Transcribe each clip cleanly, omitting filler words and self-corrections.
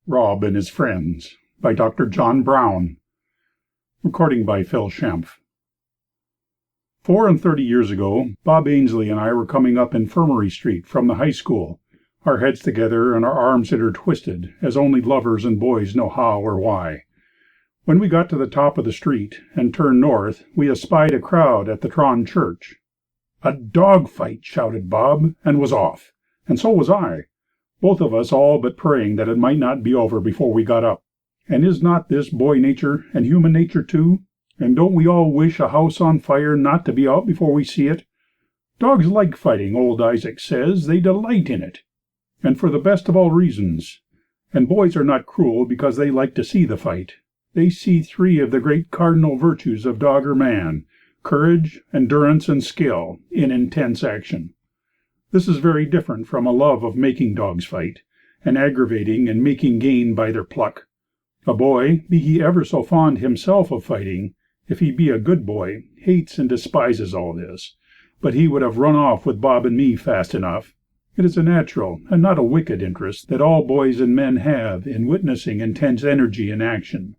Rab and His Friends by Dr. John Brown. Recording by Phil Schempf. 34 years ago, Bob Ainsley and I were coming up Infirmary Street from the high school, our heads together and our arms intertwisted, as only lovers and boys know how or why. When we got to the top of the street and turned north, we espied a crowd at the Tron Church. "A dog fight!" shouted Bob, and was off, and so was I. Both of us all but praying that it might not be over before we got up. And is not this boy nature, and human nature too? And don't we all wish a house on fire not to be out before we see it? Dogs like fighting, old Isaac says. They delight in it, and for the best of all reasons. And boys are not cruel because they like to see the fight. They see three of the great cardinal virtues of dog or man: courage, endurance, and skill, in intense action. This is very different from a love of making dogs fight, and aggravating and making gain by their pluck. A boy, be he ever so fond himself of fighting, if he be a good boy, hates and despises all this, but he would have run off with Bob and me fast enough. It is a natural and not a wicked interest that all boys and men have in witnessing intense energy in action.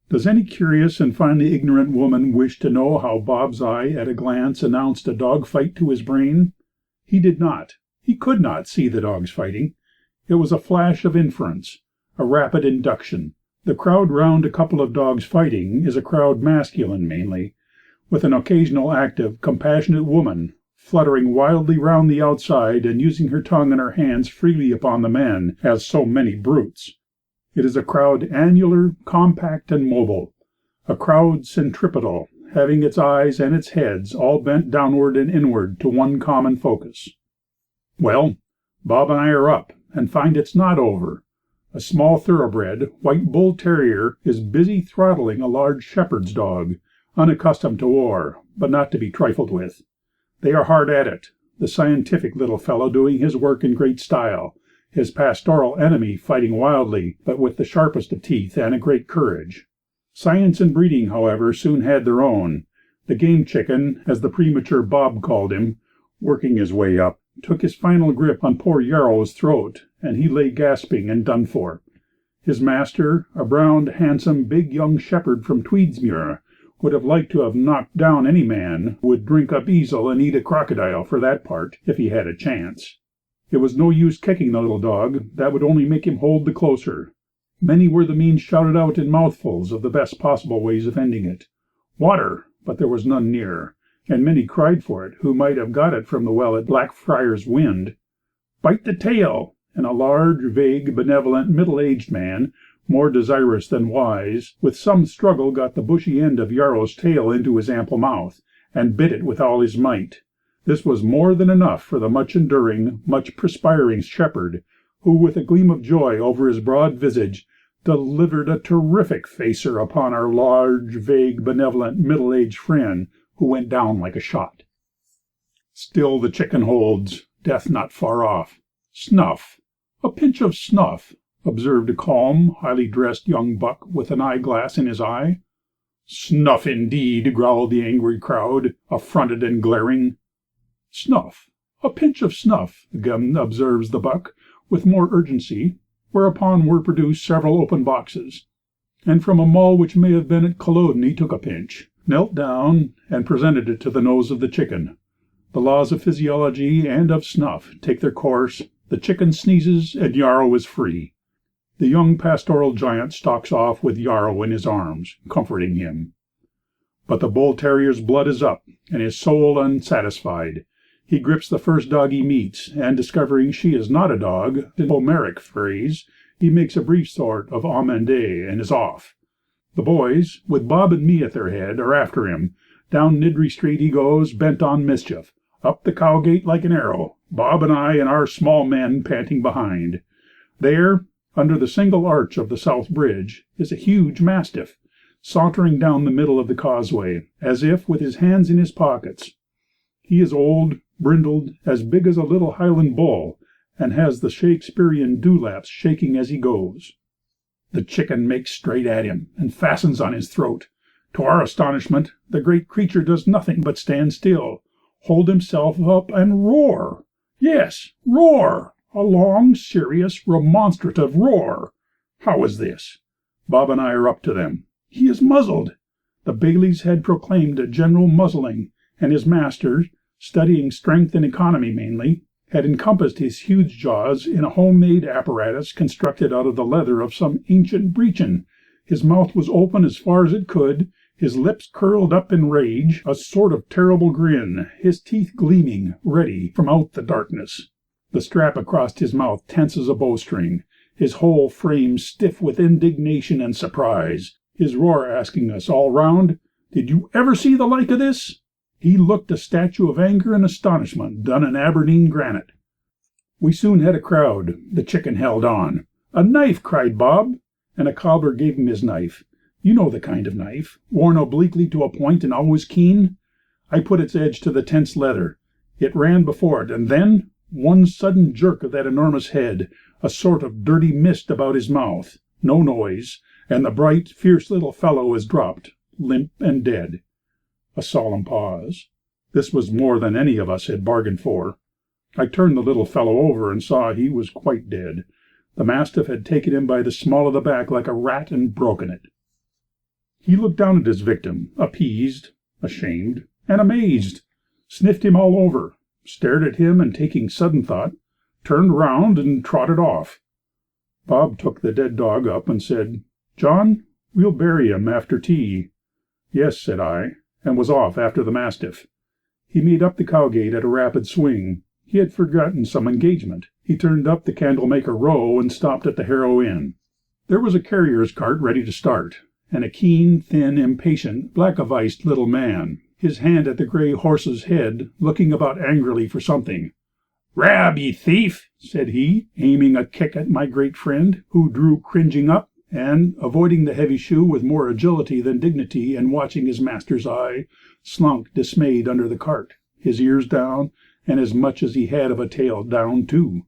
Does any curious and finely ignorant woman wish to know how Bob's eye at a glance announced a dog fight to his brain? He did not. He could not see the dogs fighting. It was a flash of inference, a rapid induction. The crowd round a couple of dogs fighting is a crowd masculine mainly, with an occasional active, compassionate woman fluttering wildly round the outside and using her tongue and her hands freely upon the men as so many brutes. It is a crowd annular, compact, and mobile, a crowd centripetal, having its eyes and its heads all bent downward and inward to one common focus. Well, Bob and I are up, and find it's not over. A small thoroughbred, white bull terrier, is busy throttling a large shepherd's dog, unaccustomed to war, but not to be trifled with. They are hard at it, the scientific little fellow doing his work in great style, his pastoral enemy fighting wildly, but with the sharpest of teeth and a great courage. Science and breeding, however, soon had their own. The game chicken, as the premature Bob called him, working his way up, took his final grip on poor Yarrow's throat, and he lay gasping and done for. His master, a brown, handsome, big young shepherd from Tweedsmuir, would have liked to have knocked down any man who would drink up easel and eat a crocodile, for that part, if he had a chance. It was no use kicking the little dog. That would only make him hold the closer. Many were the means shouted out in mouthfuls of the best possible ways of ending it. Water! But there was none near, and many cried for it who might have got it from the well at Blackfriars Wynd. Bite the tail! And a large, vague, benevolent, middle-aged man, more desirous than wise, with some struggle got the bushy end of Yarrow's tail into his ample mouth, and bit it with all his might. This was more than enough for the much-enduring, much-perspiring shepherd, who, with a gleam of joy over his broad visage, delivered a terrific facer upon our large, vague, benevolent, middle-aged friend, who went down like a shot. Still the chicken holds, death not far off. Snuff! A pinch of snuff, observed a calm, highly dressed young buck with an eyeglass in his eye. Snuff, indeed, growled the angry crowd, affronted and glaring. Snuff! A pinch of snuff, again observes the buck, with more urgency, whereupon were produced several open boxes, and from a mull which may have been at Culloden he took a pinch, knelt down, and presented it to the nose of the chicken. The laws of physiology and of snuff take their course, the chicken sneezes, and Yarrow is free. The young pastoral giant stalks off with Yarrow in his arms, comforting him. But the bull-terrier's blood is up, and his soul unsatisfied. He grips the first dog he meets, and discovering she is not a dog, in Homeric phrase, he makes a brief sort of amende and is off. The boys, with Bob and me at their head, are after him. Down Nidri Street he goes, bent on mischief. Up the Cowgate like an arrow, Bob and I and our small men panting behind. There, under the single arch of the South Bridge, is a huge mastiff, sauntering down the middle of the causeway, as if with his hands in his pockets. He is old, brindled, as big as a little Highland bull, and has the Shakespearean dewlaps shaking as he goes. The chicken makes straight at him, and fastens on his throat. To our astonishment, the great creature does nothing but stand still, hold himself up, and roar. Yes, roar! A long, serious, remonstrative roar. How is this? Bob and I are up to them. He is muzzled. The bailies had proclaimed a general muzzling, and his master, studying strength and economy mainly, had encompassed his huge jaws in a home-made apparatus constructed out of the leather of some ancient breechin. His mouth was open as far as it could, his lips curled up in rage, a sort of terrible grin, his teeth gleaming, ready, from out the darkness. The strap across his mouth tense as a bowstring, his whole frame stiff with indignation and surprise, his roar asking us all round, "Did you ever see the like of this?" He looked a statue of anger and astonishment done in Aberdeen granite. We soon had a crowd. The chicken held on. "A knife!" cried Bob, and a cobbler gave him his knife. You know the kind of knife, worn obliquely to a point and always keen. I put its edge to the tense leather. It ran before it, and then one sudden jerk of that enormous head, a sort of dirty mist about his mouth, no noise, and the bright, fierce little fellow is dropped, limp and dead. A solemn pause. This was more than any of us had bargained for. I turned the little fellow over and saw he was quite dead. The mastiff had taken him by the small of the back like a rat and broken it. He looked down at his victim, appeased, ashamed, and amazed, sniffed him all over, stared at him, and taking sudden thought, turned round and trotted off. Bob took the dead dog up and said, "John, we'll bury him after tea." "Yes," said I, and was off after the mastiff. He made up the Cowgate at a rapid swing. He had forgotten some engagement. He turned up the Candlemaker Row and stopped at the Harrow Inn. There was a carrier's cart ready to start, and a keen, thin, impatient, black-aviced little man, his hand at the gray horse's head, looking about angrily for something. "Rab, ye thief!" said he, aiming a kick at my great friend, who drew cringing up, and, avoiding the heavy shoe with more agility than dignity, and watching his master's eye, slunk dismayed under the cart, his ears down, and as much as he had of a tail down too.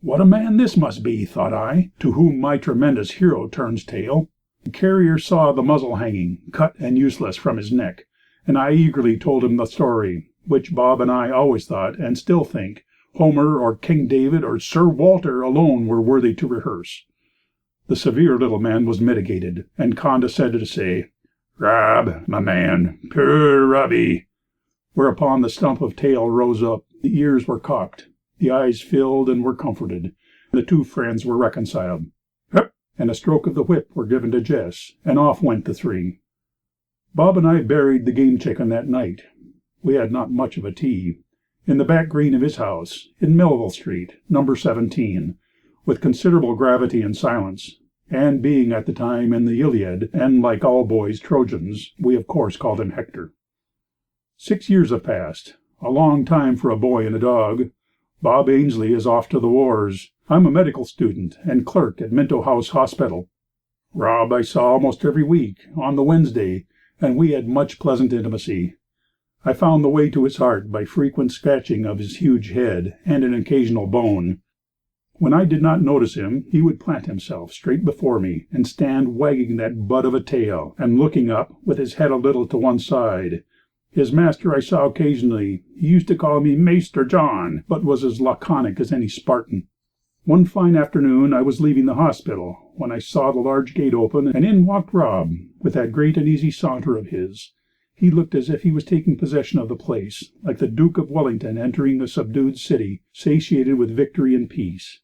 What a man this must be, thought I, to whom my tremendous hero turns tail. The carrier saw the muzzle hanging, cut and useless, from his neck, and I eagerly told him the story, which Bob and I always thought, and still think, Homer or King David or Sir Walter alone were worthy to rehearse. The severe little man was mitigated, and condescended to say, "Rab, my man, poor Robbie," whereupon the stump of tail rose up, the ears were cocked, the eyes filled and were comforted. The two friends were reconciled. Hup! And a stroke of the whip were given to Jess, and off went the three. Bob and I buried the game chicken that night. We had not much of a tea. In the back green of his house, in Melville Street, number 17, with considerable gravity and silence, and being at the time in the Iliad, and like all boys Trojans, we of course called him Hector. 6 years have passed, a long time for a boy and a dog. Bob Ainslie is off to the wars. I'm a medical student and clerk at Minto House Hospital. Rob I saw almost every week, on the Wednesday, and we had much pleasant intimacy. I found the way to his heart by frequent scratching of his huge head and an occasional bone. When I did not notice him, he would plant himself straight before me and stand wagging that bud of a tail and looking up, with his head a little to one side. His master I saw occasionally. He used to call me Maister John, but was as laconic as any Spartan. One fine afternoon I was leaving the hospital, when I saw the large gate open, and in walked Rob, with that great and easy saunter of his. He looked as if he was taking possession of the place, like the Duke of Wellington entering a subdued city, satiated with victory and peace.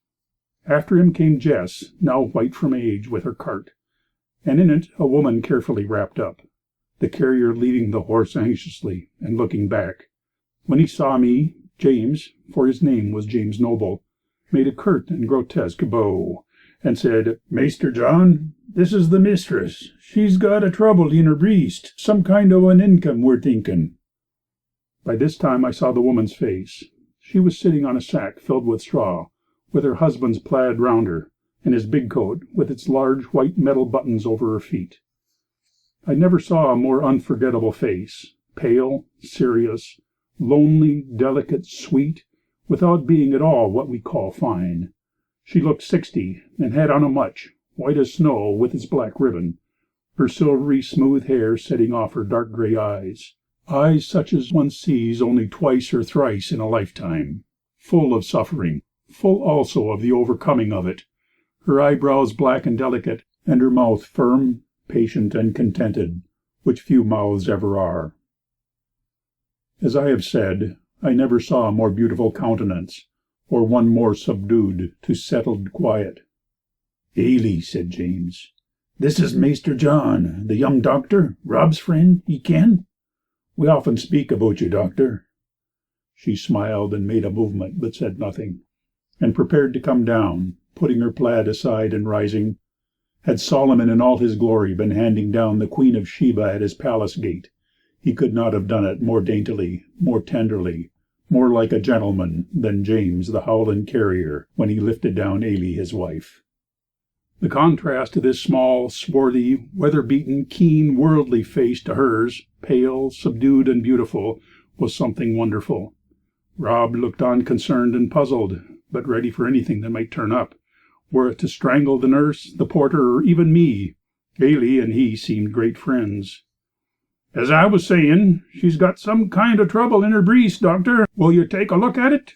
After him came Jess, now white from age, with her cart, and in it a woman carefully wrapped up, the carrier leading the horse anxiously, and looking back. When he saw me, James, for his name was James Noble, made a curt and grotesque bow, and said, "Maister John, this is the mistress. She's got a trouble in her breast, some kind o' an income, we're thinking." By this time I saw the woman's face. She was sitting on a sack filled with straw, with her husband's plaid round her, and his big coat, with its large white metal buttons over her feet. I never saw a more unforgettable face, pale, serious, lonely, delicate, sweet, without being at all what we call fine. She looked 60, and had on a mutch, white as snow, with its black ribbon, her silvery smooth hair setting off her dark gray eyes such as one sees only twice or thrice in a lifetime, full of suffering, full also of the overcoming of it. her eyebrows black and delicate, and her mouth firm, patient, and contented, which few mouths ever are. As I have said, I never saw a more beautiful countenance, or one more subdued to settled quiet. "Ailie," said James, "this is Maister John, the young doctor, Rob's friend, ye ken? We often speak about you, doctor." She smiled and made a movement, but said nothing, and prepared to come down, putting her plaid aside and rising. Had Solomon in all his glory been handing down the Queen of Sheba at his palace gate, he could not have done it more daintily, more tenderly, more like a gentleman than James the Howland carrier when he lifted down Ailie his wife. The contrast of this small, swarthy, weather-beaten, keen, worldly face to hers, pale, subdued, and beautiful, was something wonderful. Rob looked on concerned and puzzled, but ready for anything that might turn up, were it to strangle the nurse, the porter, or even me. Ailie and he seemed great friends. "As I was saying, she's got some kind of trouble in her breast, doctor. Will you take a look at it?"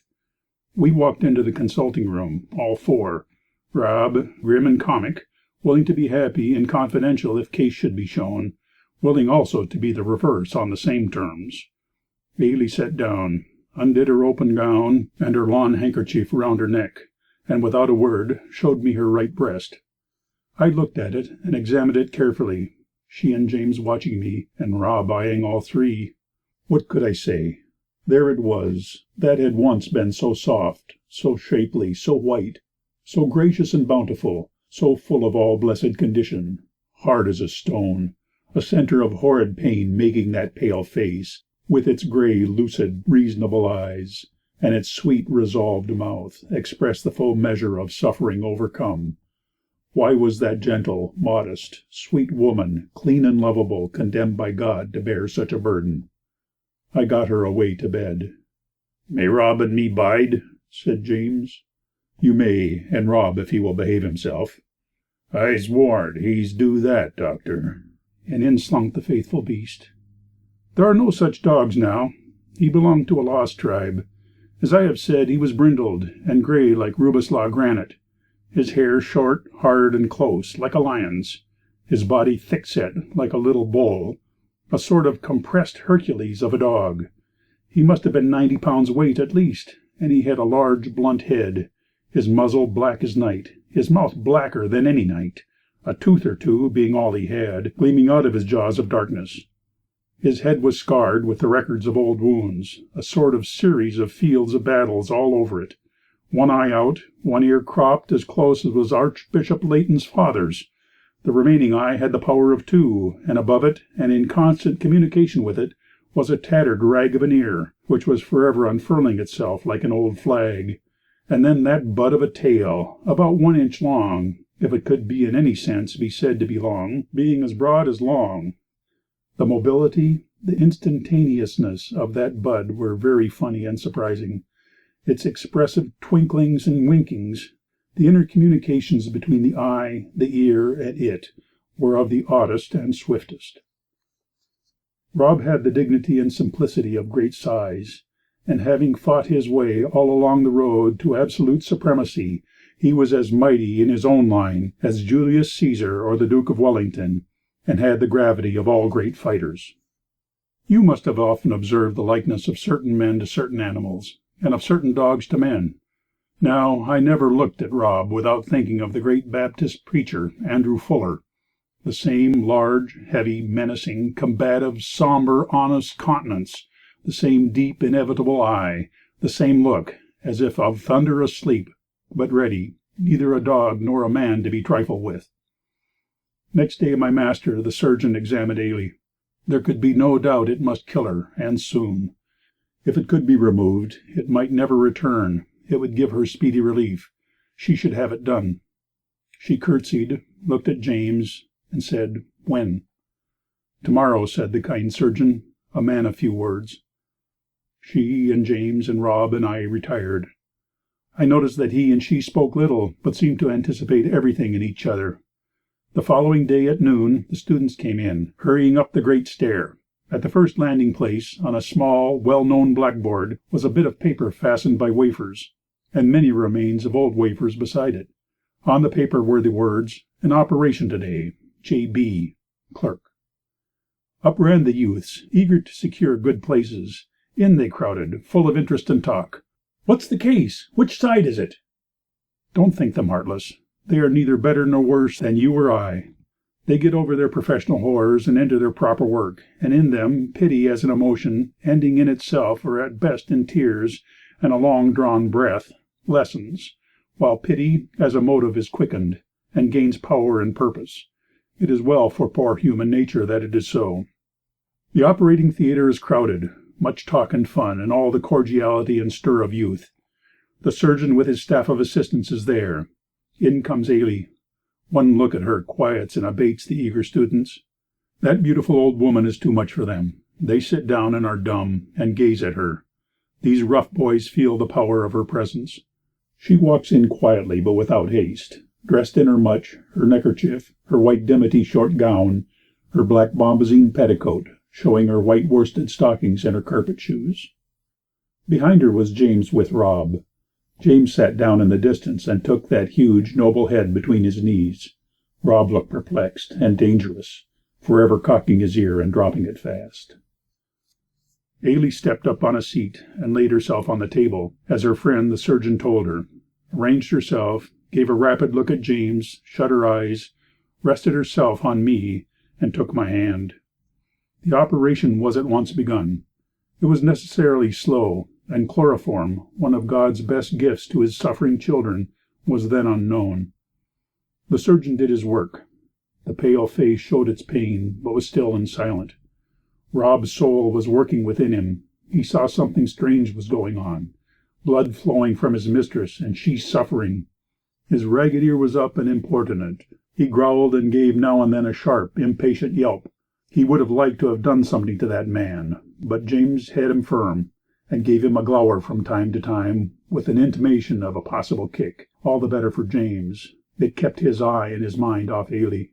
We walked into the consulting room, all four, Rob, grim and comic, willing to be happy and confidential if case should be shown, willing also to be the reverse on the same terms. Ailie sat down, undid her open gown and her lawn handkerchief round her neck, and without a word showed me her right breast. I looked at it and examined it carefully, she and James watching me, and Rob eyeing all three. What could I say? There it was, that had once been so soft, so shapely, so white, so gracious and bountiful, so full of all blessed condition, hard as a stone, a centre of horrid pain making that pale face, with its grey, lucid, reasonable eyes, and its sweet, resolved mouth, express the full measure of suffering overcome. Why was that gentle, modest, sweet woman, clean and lovable, condemned by God to bear such a burden? I got her away to bed. "May Rob and me bide?" said James. "You may, and Rob if he will behave himself." "I'se warned he's do that, doctor." And in slunk the faithful beast. There are no such dogs now. He belonged to a lost tribe. As I have said, he was brindled and grey like Rubislaw granite, his hair short, hard, and close, like a lion's, his body thick-set, like a little bull, a sort of compressed Hercules of a dog. He must have been 90 pounds weight at least, and he had a large, blunt head, his muzzle black as night, his mouth blacker than any night, a tooth or two, being all he had, gleaming out of his jaws of darkness. His head was scarred with the records of old wounds, a sort of series of fields of battles all over it, one eye out, one ear cropped as close as was Archbishop Leighton's father's. The remaining eye had the power of two, and above it, and in constant communication with it, was a tattered rag of an ear, which was forever unfurling itself like an old flag. And then that bud of a tail, about 1 inch long, if it could in any sense be said to be long, being as broad as long. The mobility, the instantaneousness of that bud were very funny and surprising. Its expressive twinklings and winkings, the intercommunications between the eye, the ear, and it, were of the oddest and swiftest. Rob had the dignity and simplicity of great size, and having fought his way all along the road to absolute supremacy, he was as mighty in his own line as Julius Caesar or the Duke of Wellington, and had the gravity of all great fighters. You must have often observed the likeness of certain men to certain animals, and of certain dogs to men. Now, I never looked at Rob without thinking of the great Baptist preacher, Andrew Fuller. The same large, heavy, menacing, combative, sombre, honest countenance, the same deep, inevitable eye, the same look, as if of thunder asleep, but ready, neither a dog nor a man to be trifled with. Next day my master, the surgeon, examined Ailie. There could be no doubt it must kill her, and soon. If it could be removed, it might never return. It would give her speedy relief. She should have it done. She curtsied, looked at James, and said, "When?" "Tomorrow," said the kind surgeon, a man of few words. She and James and Rob and I retired. I noticed that he and she spoke little, but seemed to anticipate everything in each other. The following day at noon the students came in, hurrying up the great stair. At the first landing place, on a small, well-known blackboard, was a bit of paper fastened by wafers, and many remains of old wafers beside it. On the paper were the words, "An operation today. J.B. Clerk." Up ran the youths, eager to secure good places. In they crowded, full of interest and talk. "What's the case? Which side is it?" Don't think them heartless. They are neither better nor worse than you or I. They get over their professional horrors and enter their proper work, and in them pity as an emotion, ending in itself or at best in tears and a long-drawn breath, lessens, while pity as a motive is quickened and gains power and purpose. It is well for poor human nature that it is so. The operating theatre is crowded, much talk and fun, and all the cordiality and stir of youth. The surgeon with his staff of assistants is there. In comes Ailie. One look at her quiets and abates the eager students. That beautiful old woman is too much for them. They sit down and are dumb, and gaze at her. These rough boys feel the power of her presence. She walks in quietly but without haste, dressed in her mutch, her neckerchief, her white dimity short gown, her black bombazine petticoat, showing her white worsted stockings and her carpet shoes. Behind her was James with Rob. James sat down in the distance and took that huge, noble head between his knees. Rob looked perplexed and dangerous, forever cocking his ear and dropping it fast. Ailie stepped up on a seat and laid herself on the table, as her friend the surgeon told her, arranged herself, gave a rapid look at James, shut her eyes, rested herself on me, and took my hand. The operation was at once begun. It was necessarily slow, and chloroform, one of God's best gifts to his suffering children, was then unknown. The surgeon did his work. The pale face showed its pain, but was still and silent. Rob's soul was working within him. He saw something strange was going on. Blood flowing from his mistress, and she suffering. His ragged ear was up and importunate. He growled and gave now and then a sharp, impatient yelp. He would have liked to have done something to that man, but James had him firm, and gave him a glower from time to time, with an intimation of a possible kick. All the better for James. It kept his eye and his mind off Ailie.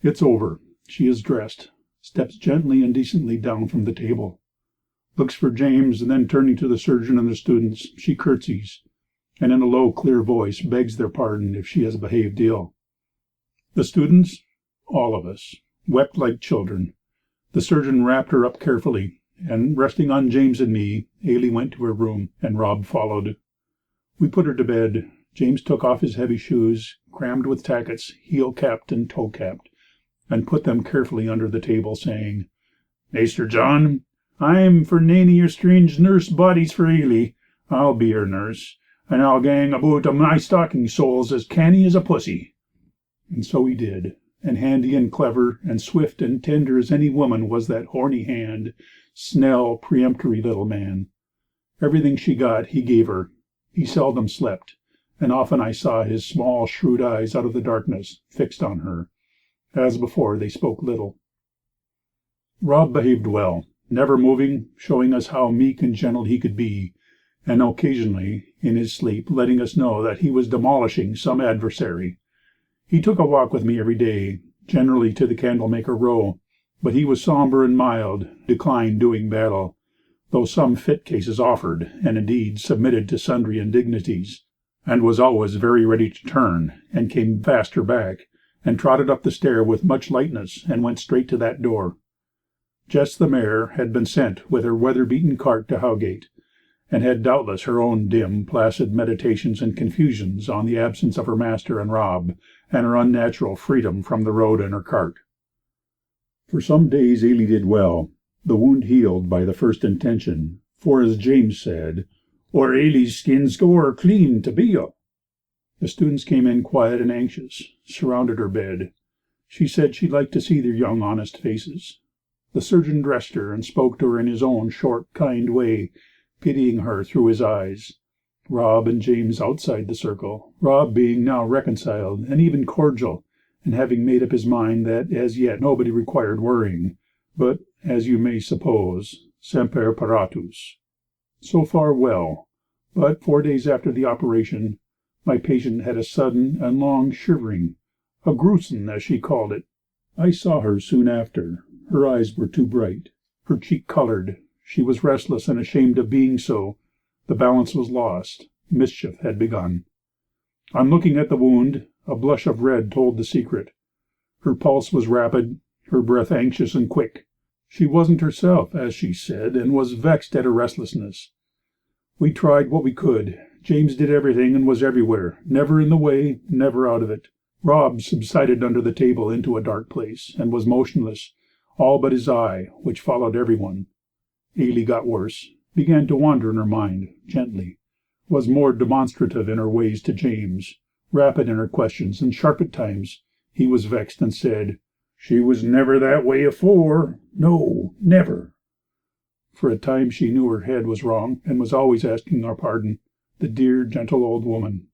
It's over. She is dressed. Steps gently and decently down from the table. Looks for James, and then turning to the surgeon and the students, she curtsies, and in a low, clear voice begs their pardon if she has behaved ill. The students, all of us, wept like children. The surgeon wrapped her up carefully, and resting on James and me, Ailie went to her room, and Rob followed. We put her to bed. James took off his heavy shoes, crammed with tackets, heel-capped and toe-capped, and put them carefully under the table, saying, "Maister John, I'm for nane of your strange nurse bodies for Ailie. I'll be her nurse, and I'll gang aboot o' my stocking soles as canny as a pussy." And so he did, and handy and clever and swift and tender as any woman was that horny hand, snell, peremptory little man. Everything she got he gave her. He seldom slept, and often I saw his small, shrewd eyes out of the darkness, fixed on her. As before, they spoke little. Rob behaved well, never moving, showing us how meek and gentle he could be, and occasionally, in his sleep, letting us know that he was demolishing some adversary. He took a walk with me every day, generally to the Candlemaker Row, but he was sombre and mild, declined doing battle, though some fit cases offered, and indeed submitted to sundry indignities, and was always very ready to turn, and came faster back, and trotted up the stair with much lightness, and went straight to that door. Jess the mare had been sent with her weather-beaten cart to Howgate, and had doubtless her own dim, placid meditations and confusions on the absence of her master and Rob, and her unnatural freedom from the road and her cart. For some days Ailie did well, the wound healed by the first intention, for, as James said, "Or Ailie's skin's goer clean to be o." The students came in quiet and anxious, surrounded her bed. She said she liked to see their young honest faces. The surgeon dressed her, and spoke to her in his own short, kind way, pitying her through his eyes. Rob and James outside the circle, Rob being now reconciled and even cordial, and having made up his mind that as yet nobody required worrying, but, as you may suppose, semper paratus. So far well, but 4 days after the operation, my patient had a sudden and long shivering, a gruesome, as she called it. I saw her soon after. Her eyes were too bright, her cheek coloured. She was restless and ashamed of being so. The balance was lost. Mischief had begun. On looking at the wound, a blush of red told the secret. Her pulse was rapid, her breath anxious and quick. She wasn't herself, as she said, and was vexed at her restlessness. We tried what we could. James did everything and was everywhere, never in the way, never out of it. Rob subsided under the table into a dark place, and was motionless, all but his eye, which followed everyone. Ailie got worse, began to wander in her mind, gently, was more demonstrative in her ways to James, rapid in her questions, and sharp at times. He was vexed and said, "She was never that way afore. No, never." For a time she knew her head was wrong, and was always asking our pardon, the dear, gentle old woman.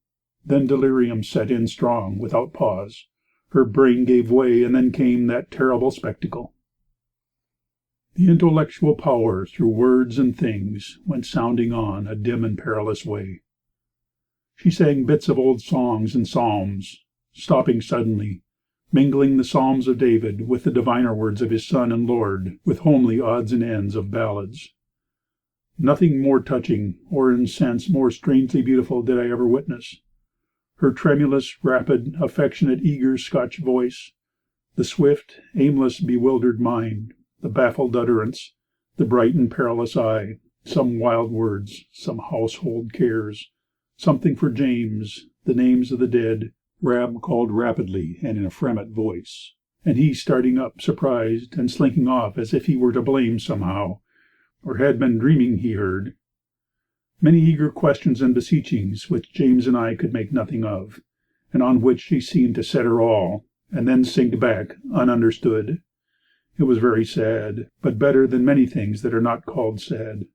Then delirium set in strong, without pause. Her brain gave way, and then came that terrible spectacle. The intellectual power through words and things went sounding on a dim and perilous way. She sang bits of old songs and psalms, stopping suddenly, mingling the psalms of David with the diviner words of his Son and Lord, with homely odds and ends of ballads. Nothing more touching, or in sense more strangely beautiful, did I ever witness. Her tremulous, rapid, affectionate, eager Scotch voice, the swift, aimless, bewildered mind, the baffled utterance, the bright and perilous eye, some wild words, some household cares, something for James, the names of the dead. Rab called rapidly and in a fremmed voice, and he starting up, surprised, and slinking off as if he were to blame somehow, or had been dreaming he heard. Many eager questions and beseechings which James and I could make nothing of, and on which she seemed to set her all, and then sink back, ununderstood. It was very sad, but better than many things that are not called sad.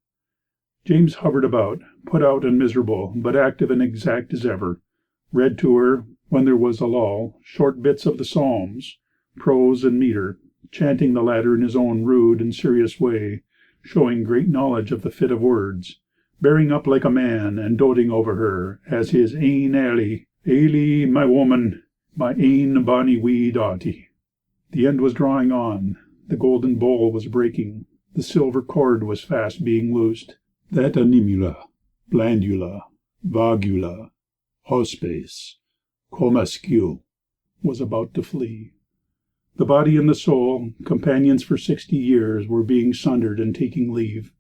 James hovered about, put out and miserable, but active and exact as ever, read to her, when there was a lull, short bits of the Psalms, prose and metre, chanting the latter in his own rude and serious way, showing great knowledge of the fit of words, bearing up like a man, and doting over her as his ain Ailie, "Ailie, my woman, my ain bonny wee dawtie." The end was drawing on. The golden bowl was breaking. The silver cord was fast being loosed. That animula, blandula, vagula, hospes, comasque, was about to flee. The body and the soul, companions for 60 years, were being sundered and taking leave.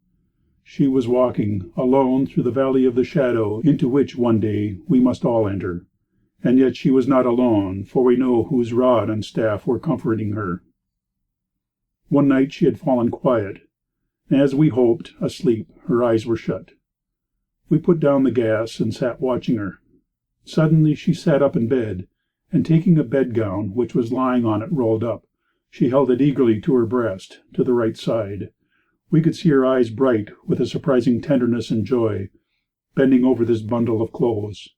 She was walking, alone, through the valley of the shadow into which one day we must all enter. And yet she was not alone, for we know whose rod and staff were comforting her. One night she had fallen quiet, and as we hoped, asleep. Her eyes were shut. We put down the gas and sat watching her. Suddenly she sat up in bed, and taking a bedgown which was lying on it rolled up, she held it eagerly to her breast, to the right side. We could see her eyes bright with a surprising tenderness and joy, bending over this bundle of clothes.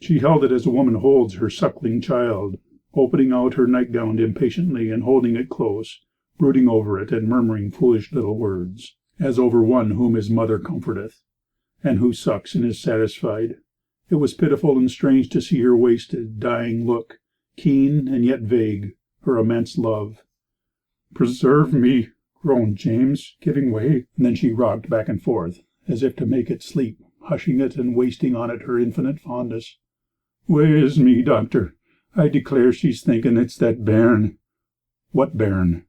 She held it as a woman holds her suckling child, opening out her nightgown impatiently and holding it close, brooding over it and murmuring foolish little words, as over one whom his mother comforteth, and who sucks and is satisfied. It was pitiful and strange to see her wasted, dying look, keen and yet vague, her immense love. "Preserve me," groaned James, giving way, and then she rocked back and forth, as if to make it sleep, hushing it and wasting on it her infinite fondness. "Wae's me, doctor, I declare she's thinking it's that bairn." "What bairn?"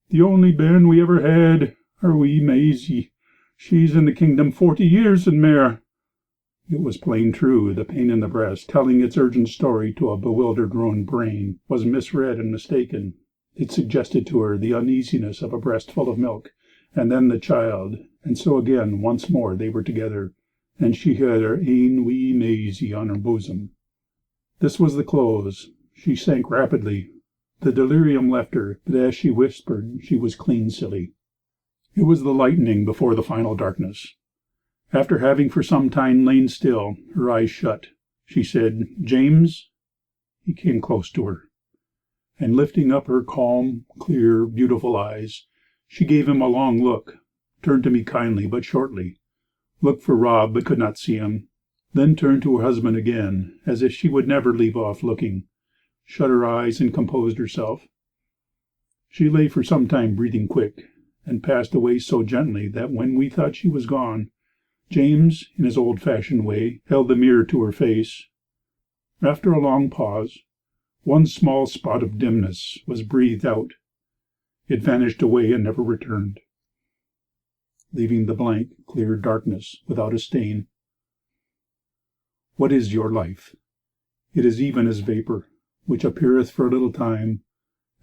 "The only bairn we ever had, our wee Maisie. She's in the kingdom 40 years and mair." It was plain true. The pain in the breast, telling its urgent story to a bewildered, ruined brain, was misread and mistaken. It suggested to her the uneasiness of a breast full of milk, and then the child, and so again once more they were together, and she had her ain wee Maisie on her bosom. This was the close. She sank rapidly. The delirium left her, but as she whispered she was clean silly. It was the lightening before the final darkness. After having for some time lain still, her eyes shut, she said, "James." He came close to her, and lifting up her calm, clear, beautiful eyes, she gave him a long look, turned to me kindly but shortly, looked for Rob but could not see him, then turned to her husband again, as if she would never leave off looking, shut her eyes and composed herself. She lay for some time breathing quick, and passed away so gently that when we thought she was gone, James, in his old-fashioned way, held the mirror to her face. After a long pause, one small spot of dimness was breathed out. It vanished away and never returned, leaving the blank, clear darkness without a stain. What is your life? It is even as vapor, which appeareth for a little time,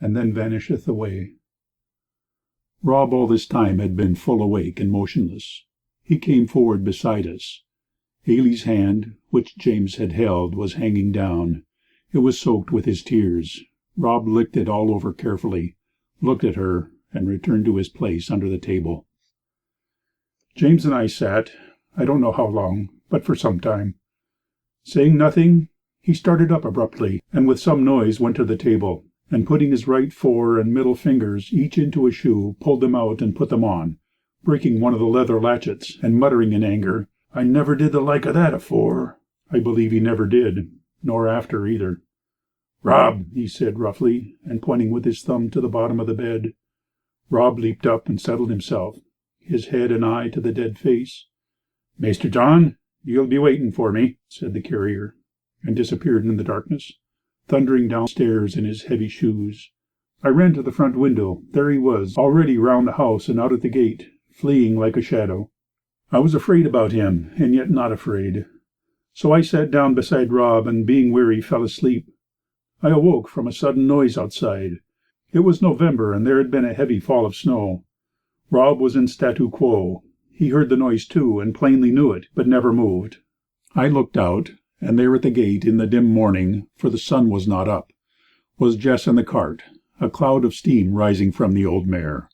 and then vanisheth away. Rob all this time had been full awake and motionless. He came forward beside us. Ailie's hand, which James had held, was hanging down. It was soaked with his tears. Rob licked it all over carefully, looked at her, and returned to his place under the table. James and I sat, I don't know how long, but for some time. Saying nothing, he started up abruptly, and with some noise went to the table, and putting his right fore and middle fingers each into a shoe, pulled them out and put them on, breaking one of the leather latchets, and muttering in anger, "I never did the like of that afore." I believe he never did, nor after either. "Rob," he said roughly, and pointing with his thumb to the bottom of the bed. Rob leaped up and settled himself, his head and eye to the dead face. "Maister John, you'll be waiting for me," said the carrier, and disappeared in the darkness, thundering downstairs in his heavy shoes. I ran to the front window. There he was, already round the house and out at the gate, fleeing like a shadow. I was afraid about him, and yet not afraid. So I sat down beside Rob, and being weary, fell asleep. I awoke from a sudden noise outside. It was November, and there had been a heavy fall of snow. Rob was in statu quo. He heard the noise too, and plainly knew it, but never moved. I looked out, and there at the gate in the dim morning, for the sun was not up, was Jess in the cart, a cloud of steam rising from the old mare.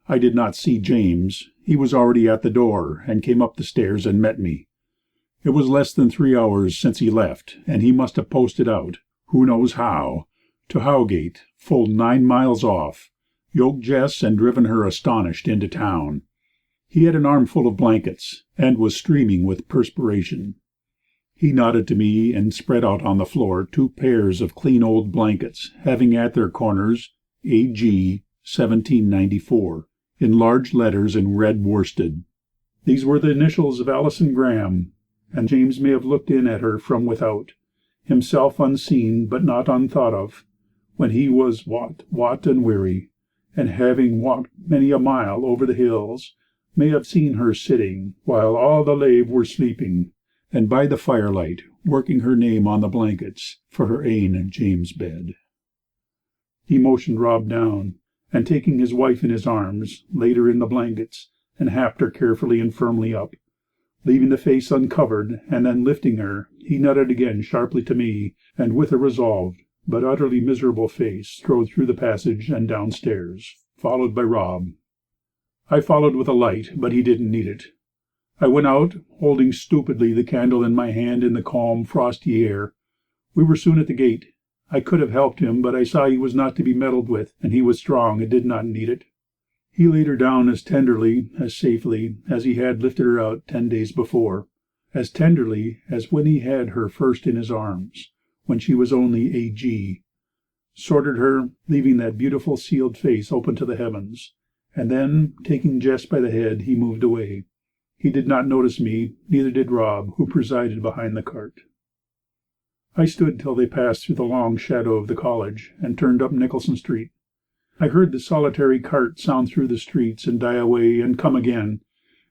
I did not see James. He was already at the door, and came up the stairs and met me. It was less than 3 hours since he left, and he must have posted out, who knows how, to Howgate, full 9 miles off, yoked Jess and driven her astonished into town. He had an armful of blankets, and was streaming with perspiration. He nodded to me and spread out on the floor 2 pairs of clean old blankets, having at their corners A.G. 1794, in large letters in red worsted. These were the initials of Alison Graham, and James may have looked in at her from without, himself unseen but not unthought of, when he was wat and weary, and having walked many a mile over the hills, may have seen her sitting, while all the lave were sleeping, and by the firelight, working her name on the blankets for her ain James' bed. He motioned Rob down, and taking his wife in his arms, laid her in the blankets, and happed her carefully and firmly up, leaving the face uncovered, and then lifting her, he nodded again sharply to me, and with a resolved, but utterly miserable face, strode through the passage and downstairs, followed by Rob. I followed with a light, but he didn't need it. I went out, holding stupidly the candle in my hand in the calm, frosty air. We were soon at the gate. I could have helped him, but I saw he was not to be meddled with, and he was strong and did not need it. He laid her down as tenderly, as safely, as he had lifted her out 10 days before, as tenderly as when he had her first in his arms, when she was only A.G., sorted her, leaving that beautiful sealed face open to the heavens, and then, taking Jess by the head, he moved away. He did not notice me, neither did Rob, who presided behind the cart. I stood till they passed through the long shadow of the college, and turned up Nicholson Street. I heard the solitary cart sound through the streets and die away and come again,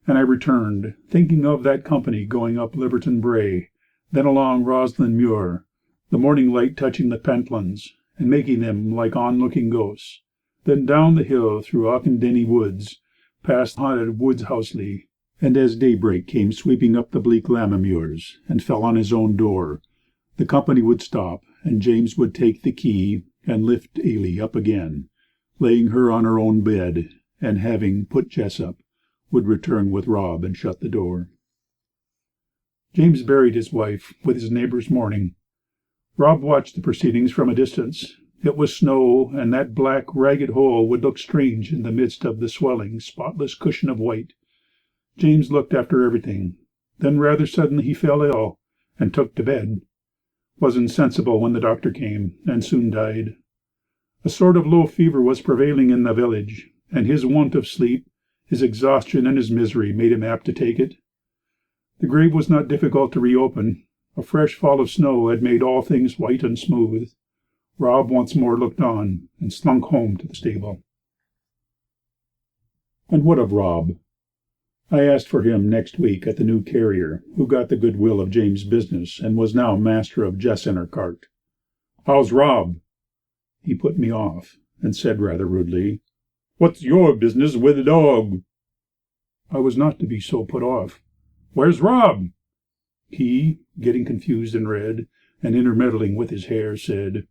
and I returned, thinking of that company going up Liberton Brae, then along Roslyn Muir, the morning light touching the Pentlands, and making them like onlooking ghosts, then down the hill through Auchendenny woods, past haunted Woodshouseley, and as daybreak came sweeping up the bleak Lammermuirs, and fell on his own door, the company would stop, and James would take the key and lift Ailie up again, laying her on her own bed, and having put Jess up, would return with Rob and shut the door. James buried his wife with his neighbour's mourning. Rob watched the proceedings from a distance. It was snow, and that black, ragged hole would look strange in the midst of the swelling, spotless cushion of white. James looked after everything. Then rather suddenly he fell ill, and took to bed. Was insensible when the doctor came, and soon died. A sort of low fever was prevailing in the village, and his want of sleep, his exhaustion, and his misery made him apt to take it. The grave was not difficult to reopen. A fresh fall of snow had made all things white and smooth. Rab once more looked on, and slunk home to the stable. And what of Rab? I asked for him next week at the new carrier, who got the goodwill of James' business and was now master of Jess and her cart. "How's Rab?" He put me off, and said rather rudely, "What's your business with a dog?" I was not to be so put off. "Where's Rab?" He, getting confused and red, and intermeddling with his hair, said,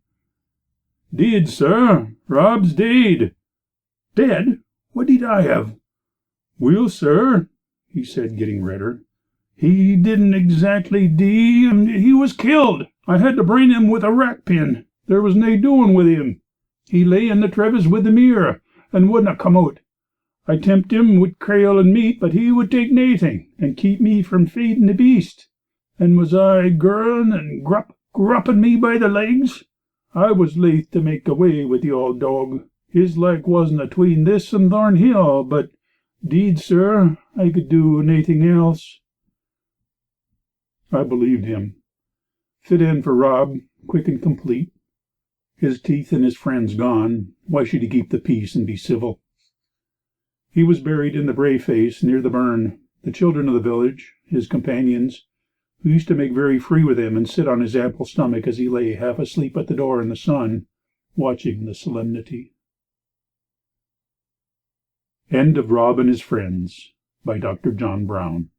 "Deed, sir, Rab's dead." "Dead? What did I have?" "Well, sir," he said, getting redder, "he didn't exactly dee. He was killed. I had to brain him with a rack pin. There was nae doing with him. He lay in the trevis with the mear, and wouldna come out. I tempted him with crale and meat, but he would take naething, and keep me from feeding the beast. And was I gurrin' and grupping me by the legs? I was laith to make away with the old dog. His like wasn't atween this and Thornhill, but, 'deed, sir, I could do naething else." I believed him. Fit end for Rab, quick and complete. His teeth and his friends gone, why should he keep the peace and be civil? He was buried in the brae face near the burn. The children of the village, his companions, who used to make very free with him and sit on his ample stomach as he lay half asleep at the door in the sun, watching the solemnity. End of Rab and His Friends, by Dr. John Brown.